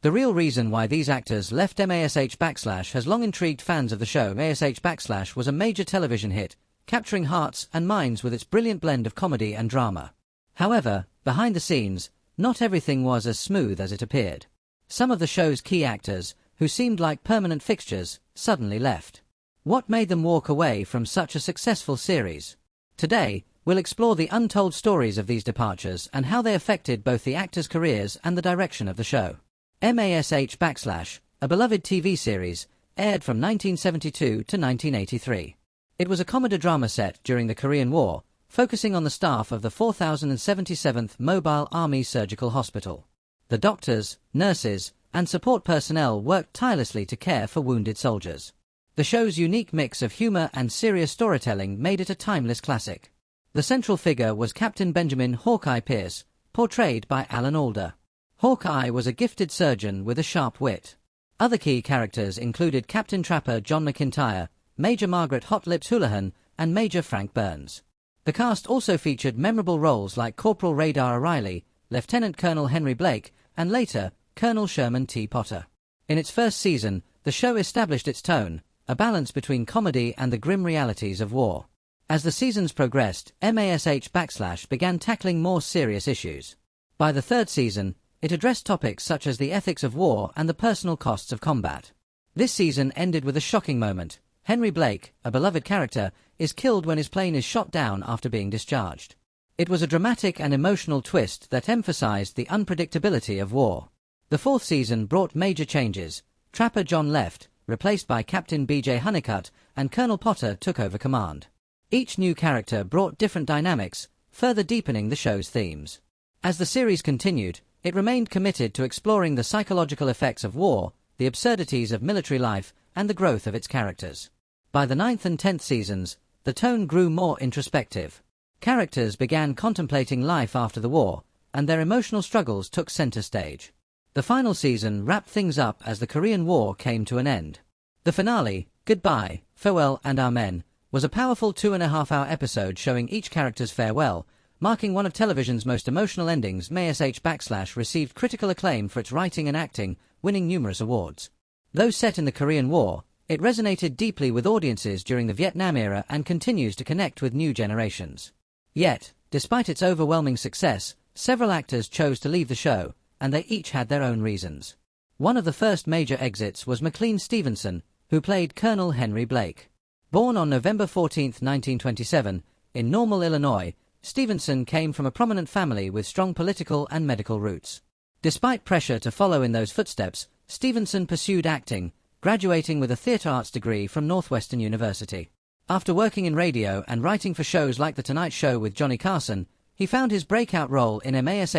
The real reason why these actors left MASH has long intrigued fans of the show. MASH was a major television hit, capturing hearts and minds with its brilliant blend of comedy and drama. However, behind the scenes, not everything was as smooth as it appeared. Some of the show's key actors, who seemed like permanent fixtures, suddenly left. What made them walk away from such a successful series? Today, we'll explore the untold stories of these departures and how they affected both the actors' careers and the direction of the show. MASH, a beloved TV series, aired from 1972 to 1983. It was a comedy drama set during the Korean War, focusing on the staff of the 4077th Mobile Army Surgical Hospital. The doctors, nurses, and support personnel worked tirelessly to care for wounded soldiers. The show's unique mix of humor and serious storytelling made it a timeless classic. The central figure was Captain Benjamin Hawkeye Pierce, portrayed by Alan Alda. Hawkeye was a gifted surgeon with a sharp wit. Other key characters included Captain Trapper John McIntyre, Major Margaret Hot Lips Houlihan, and Major Frank Burns. The cast also featured memorable roles like Corporal Radar O'Reilly, Lieutenant Colonel Henry Blake, and later, Colonel Sherman T. Potter. In its first season, the show established its tone, a balance between comedy and the grim realities of war. As the seasons progressed, MASH began tackling more serious issues. By the third season, it addressed topics such as the ethics of war and the personal costs of combat. This season ended with a shocking moment. Henry Blake, a beloved character, is killed when his plane is shot down after being discharged. It was a dramatic and emotional twist that emphasized the unpredictability of war. The fourth season brought major changes. Trapper John left, replaced by Captain B.J. Honeycutt, and Colonel Potter took over command. Each new character brought different dynamics, further deepening the show's themes. As the series continued, it remained committed to exploring the psychological effects of war, the absurdities of military life, and the growth of its characters. By the 9th and 10th seasons, the tone grew more introspective. Characters began contemplating life after the war, and their emotional struggles took center stage. The final season wrapped things up as the Korean War came to an end. The finale, Goodbye, Farewell and Amen, was a powerful 2.5-hour episode showing each character's farewell, marking one of television's most emotional endings. MASH received critical acclaim for its writing and acting, winning numerous awards. Though set in the Korean War, it resonated deeply with audiences during the Vietnam era and continues to connect with new generations. Yet, despite its overwhelming success, several actors chose to leave the show, and they each had their own reasons. One of the first major exits was McClean Stevenson, who played Colonel Henry Blake. Born on November 14, 1927, in Normal, Illinois, Stevenson came from a prominent family with strong political and medical roots. Despite pressure to follow in those footsteps, Stevenson pursued acting, graduating with a theater arts degree from Northwestern University. After working in radio and writing for shows like The Tonight Show with Johnny Carson, he found his breakout role in MASH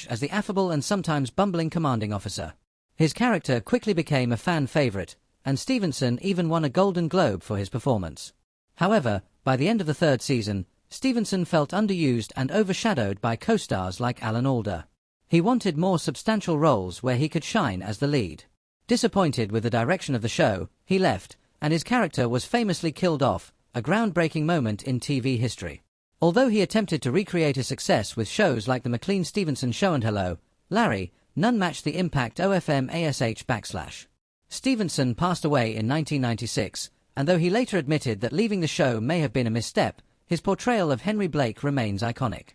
as the affable and sometimes bumbling commanding officer. His character quickly became a fan favorite, and Stevenson even won a Golden Globe for his performance. However, by the end of the third season, Stevenson felt underused and overshadowed by co-stars like Alan Alda. He wanted more substantial roles where he could shine as the lead. Disappointed with the direction of the show, he left, and his character was famously killed off, a groundbreaking moment in TV history. Although he attempted to recreate his success with shows like the McClean Stevenson Show and Hello, Larry, none matched the impact of MASH. Stevenson passed away in 1996, and though he later admitted that leaving the show may have been a misstep, his portrayal of Henry Blake remains iconic.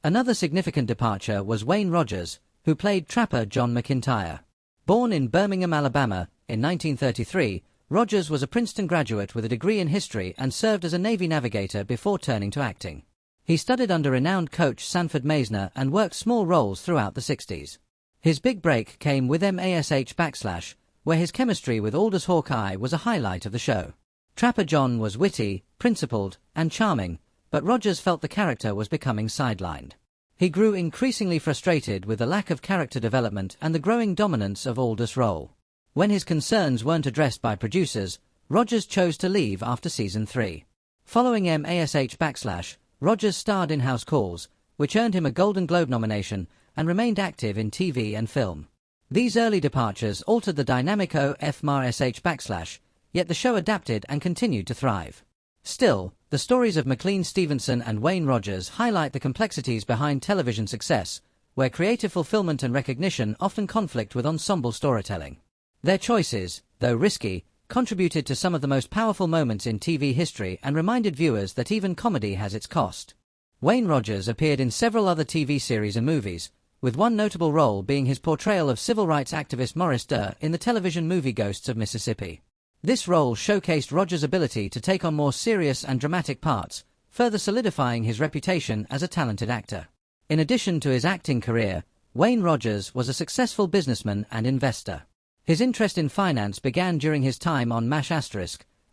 Another significant departure was Wayne Rogers, who played Trapper John McIntyre. Born in Birmingham, Alabama, in 1933, Rogers was a Princeton graduate with a degree in history and served as a Navy navigator before turning to acting. He studied under renowned coach Sanford Meisner and worked small roles throughout the 60s. His big break came with MASH, where his chemistry with Aldous Hawkeye was a highlight of the show. Trapper John was witty, principled, and charming, but Rogers felt the character was becoming sidelined. He grew increasingly frustrated with the lack of character development and the growing dominance of Aldous' role. When his concerns weren't addressed by producers, Rogers chose to leave after season 3. Following MASH, Rogers starred in House Calls, which earned him a Golden Globe nomination, and remained active in TV and film. These early departures altered the dynamic of MASH, yet the show adapted and continued to thrive. Still, the stories of McClean Stevenson and Wayne Rogers highlight the complexities behind television success, where creative fulfillment and recognition often conflict with ensemble storytelling. Their choices, though risky, contributed to some of the most powerful moments in TV history and reminded viewers that even comedy has its cost. Wayne Rogers appeared in several other TV series and movies, with one notable role being his portrayal of civil rights activist Morris Durr in the television movie Ghosts of Mississippi. This role showcased Rogers' ability to take on more serious and dramatic parts, further solidifying his reputation as a talented actor. In addition to his acting career, Wayne Rogers was a successful businessman and investor. His interest in finance began during his time on MASH*,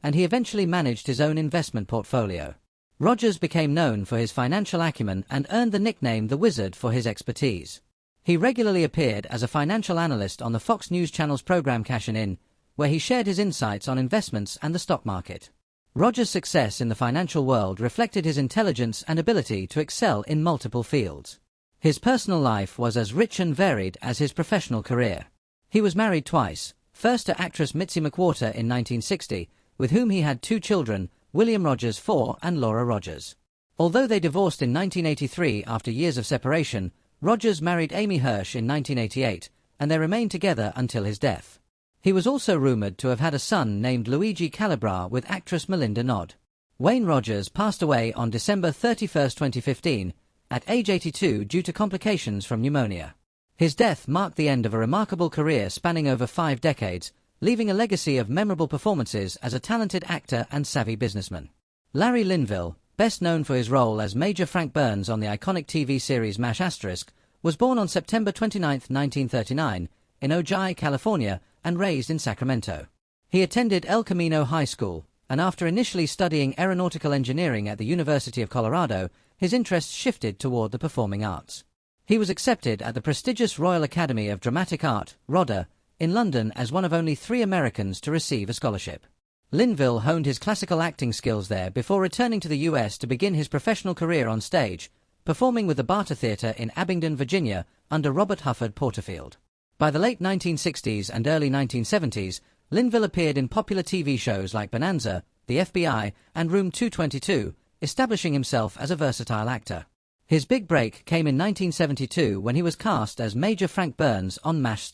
and he eventually managed his own investment portfolio. Rogers became known for his financial acumen and earned the nickname The Wizard for his expertise. He regularly appeared as a financial analyst on the Fox News Channel's program Cashin' In, where he shared his insights on investments and the stock market. Rogers' success in the financial world reflected his intelligence and ability to excel in multiple fields. His personal life was as rich and varied as his professional career. He was married twice, first to actress Mitzi McWhorter in 1960, with whom he had 2 children, William Rogers IV and Laura Rogers. Although they divorced in 1983 after years of separation, Rogers married Amy Hirsch in 1988, and they remained together until his death. He was also rumored to have had a son named Luigi Calabra with actress Melinda Nod. Wayne Rogers passed away on December 31, 2015, at age 82 due to complications from pneumonia. His death marked the end of a remarkable career spanning over 5 decades, leaving a legacy of memorable performances as a talented actor and savvy businessman. Larry Lynville, best known for his role as Major Frank Burns on the iconic TV series MASH*, was born on September 29, 1939, in Ojai, California, and raised in Sacramento. He attended El Camino High School, and after initially studying aeronautical engineering at the University of Colorado, his interests shifted toward the performing arts. He was accepted at the prestigious Royal Academy of Dramatic Art, RODA, in London as one of only 3 Americans to receive a scholarship. Lynville honed his classical acting skills there before returning to the US to begin his professional career on stage, performing with the Barter Theatre in Abingdon, Virginia, under Robert Hufford Porterfield. By the late 1960s and early 1970s, Lynville appeared in popular TV shows like Bonanza, The FBI, and Room 222, establishing himself as a versatile actor. His big break came in 1972 when he was cast as Major Frank Burns on MASH*.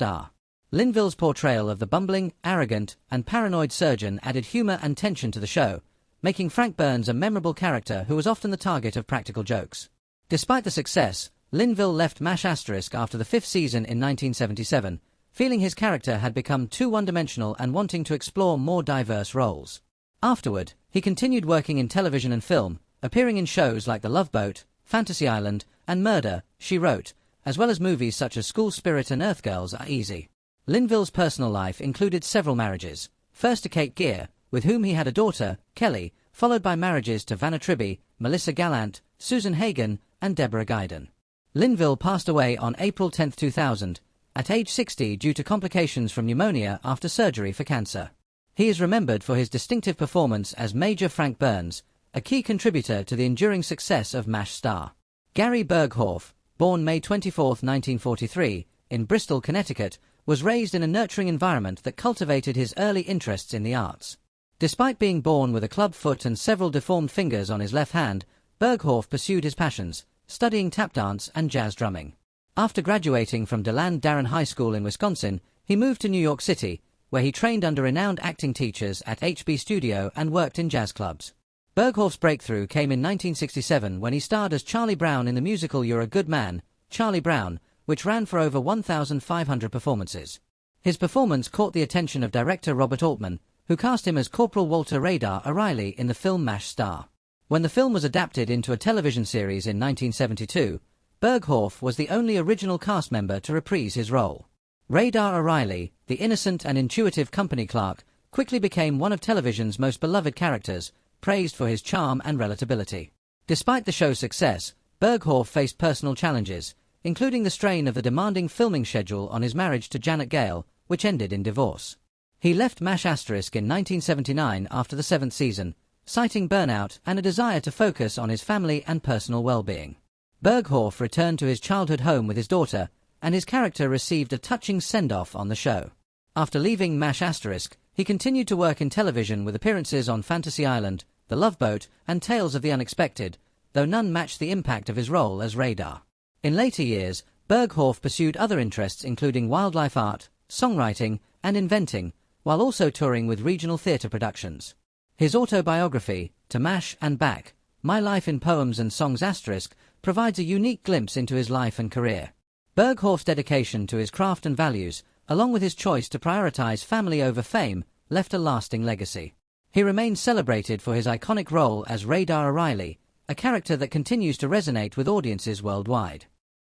Lynville's portrayal of the bumbling, arrogant, and paranoid surgeon added humor and tension to the show, making Frank Burns a memorable character who was often the target of practical jokes. Despite the success, Lynville left MASH* after the 5th season in 1977, feeling his character had become too one-dimensional and wanting to explore more diverse roles. Afterward, he continued working in television and film, appearing in shows like The Love Boat, Fantasy Island, and Murder, She Wrote, as well as movies such as School Spirit and Earth Girls Are Easy. Lynville's personal life included several marriages, first to Kate Gear, with whom he had a daughter, Kelly, followed by marriages to Vanna Tribby, Melissa Gallant, Susan Hagen, and Deborah Guyden. Lynville passed away on April 10, 2000, at age 60 due to complications from pneumonia after surgery for cancer. He is remembered for his distinctive performance as Major Frank Burns, a key contributor to the enduring success of MASH star. Gary Berghof, born May 24, 1943, in Bristol, Connecticut, was raised in a nurturing environment that cultivated his early interests in the arts. Despite being born with a club foot and several deformed fingers on his left hand, Berghof pursued his passions, studying tap dance and jazz drumming. After graduating from DeLand Darren High School in Wisconsin, he moved to New York City, where he trained under renowned acting teachers at HB Studio and worked in jazz clubs. Berghof's breakthrough came in 1967 when he starred as Charlie Brown in the musical You're a Good Man, Charlie Brown, which ran for over 1,500 performances. His performance caught the attention of director Robert Altman, who cast him as Corporal Walter Radar O'Reilly in the film MASH star. When the film was adapted into a television series in 1972, Berghof was the only original cast member to reprise his role. Radar O'Reilly, the innocent and intuitive company clerk, quickly became one of television's most beloved characters, praised for his charm and relatability. Despite the show's success, Berghof faced personal challenges, including the strain of the demanding filming schedule on his marriage to Janet Gale, which ended in divorce. He left MASH* in 1979 after the 7th season, citing burnout and a desire to focus on his family and personal well-being. Berghof returned to his childhood home with his daughter, and his character received a touching send-off on the show. After leaving MASH*, he continued to work in television with appearances on Fantasy Island, The Love Boat, and Tales of the Unexpected, though none matched the impact of his role as Radar. In later years, Berghof pursued other interests including wildlife art, songwriting, and inventing, while also touring with regional theatre productions. His autobiography, To Mash and Back, My Life in Poems and Songs *, provides a unique glimpse into his life and career. Berghof's dedication to his craft and values, along with his choice to prioritize family over fame, left a lasting legacy. He remains celebrated for his iconic role as Radar O'Reilly, a character that continues to resonate with audiences worldwide.